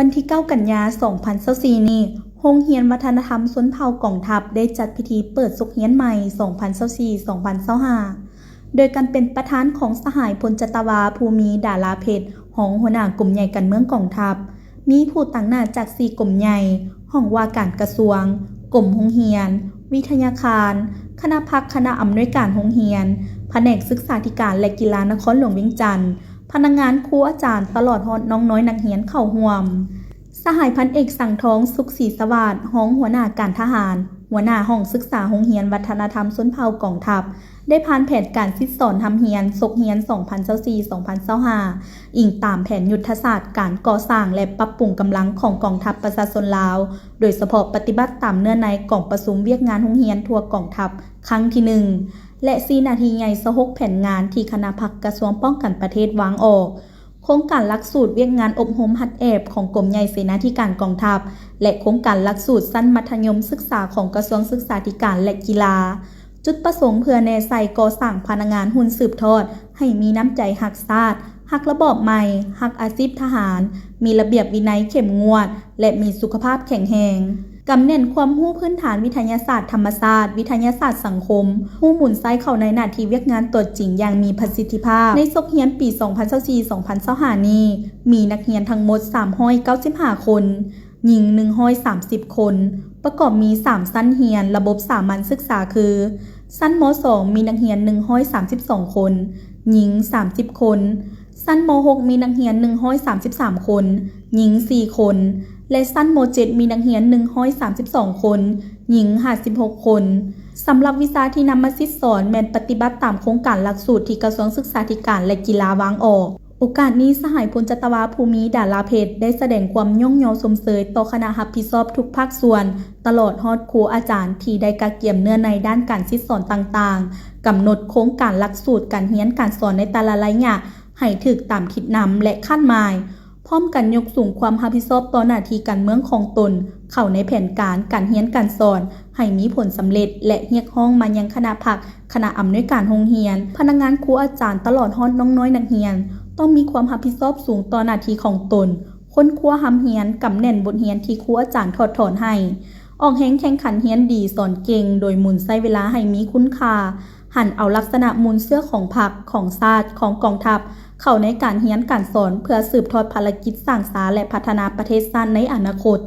วันที่ 9 กันยายน 2024 นี้โรงเรียนวัฒนธรรมชนเผ่ากองทัพได้จัดพิธีเปิดศุกร์เรียนใหม่ 2024-2025 โดยการเป็นประธานของสหายพลจัตวาภูมิดาราเพชรห้องหัวหน้ากลุ่มใหญ่การเมืองกองทัพ มีผู้ต่างหน้าจาก 4 กลุ่มใหญ่ห้องว่าการกระทรวงกรมโรงเรียน วิทยาคารคณะพักคณะอำนวยการโรงเรียนแผนกศึกษาธิการและกีฬานครหลวงเวียงจันทร์พนักงานครูอาจารย์ตลอดฮอดน้องน้อยนักเรียนเข้าร่วมสหายพันเอกสังทองสุขศรีสวัสดิ์ห้องหัวหน้าการทหารหัวหน้าห้องศึกษาโรงเรียนวัฒนธรรมชนเผ่ากองทัพได้ผ่านแผนการซิดสอนทำเรียนศกเรียน 2024-2025 อิงตามแผนยุทธศาสตร์การก่อสร้างและปรับปรุงกำลังของกองทัพประชาชนลาวโดยเฉพาะปฏิบัติตามเนื้อในกล่องประชุมเวียกงานโรงเรียนทั่วกองทัพครั้งที่ 1 และ4 นาทีใหญ่26แผนงานที่คณะพักกระทรวงป้องกันประเทศวางออกโครงการหลักสูตรเวียกงานอบรมหัดแอบของกรมใหญ่เสนาธิการกองทัพและโครงการหลักสูตรสั้นมัธยมศึกษาของกระทรวงศึกษาธิการและกีฬาจุดประสงค์เพื่อแนใส่ก่อสร้างพนักงานหุ่นสืบทอดให้มีน้ำใจหักชาติหักระบอบใหม่หักอาชีพทหารมีระเบียบวินัยเข้มงวดและมีสุขภาพแข็งแรงกำเน้นความรู้พื้นฐานวิทยาศาสตร์ธรรมศาสตร์วิทยาศาสตร์สังคมผู้หมุนไส้เข้าในหน้าที่เวียกงานตัวจริงอย่างมีประสิทธิภาพในศกเรียนปี 2024-2025 นี้มีนักเรียนทั้งหมด 395 คนหญิง 130 คนประกอบมี 3 ชั้นเรียนระบบสามัญศึกษาคือชั้นม. 2 มีนักเรียน 132 คนหญิง 30 คนชั้นม. 6 มีนักเรียน 133 คนหญิง 4 คนและชั้นม. 7 มีนักเรียน 132 คนหญิง 56 คนสำหรับวิชาที่นำมาซิดสอนแม่นปฏิบัติตามโครงการหลักสูตรที่กระทรวงศึกษาธิการและกีฬาวางออกโอกาสนี้สหายพลจัตวาภูมิดาราเพชรได้แสดงความย่องยอสมเสยต่อคณะรับผิดชอบทุกภาคส่วนตลอดฮอดครูอาจารย์ที่ได้กะเกียมเนื้อในด้านการซิดสอนต่างๆกำหนดโครงการหลักสูตรการเรียนการสอนในแต่ละระยะให้ถึกตามทิศนำและคาดหมายพร้อมกันยกสูงความรับผิดชอบต่อหน้าที่การเมืองของตนเข้าในแผนการเรียนการสอนให้มีผลสำเร็จและเรียกร้องมายังคณะพักคณะอำนวยการโรงเรียนพนักงานครูอาจารย์ตลอดฮอดน้องน้อยนักเรียนต้องมีความรับผิดชอบสูงต่อหน้าที่ของตนค้นคว้าหำเรียนกำแน่นบทเรียนที่ครูอาจารย์ถอดถอนให้ออกแข่งขันเรียนดีสอนเก่งโดยหมุนใช้เวลาให้มีคุณค่าหันเอาลักษณะมูลเสื้อของพรรคของชาติของกองทัพเข้าในการเรียนการสอนเพื่อสืบทอดภารกิจสร้างสรรค์และพัฒนาประเทศชาติในอนาคต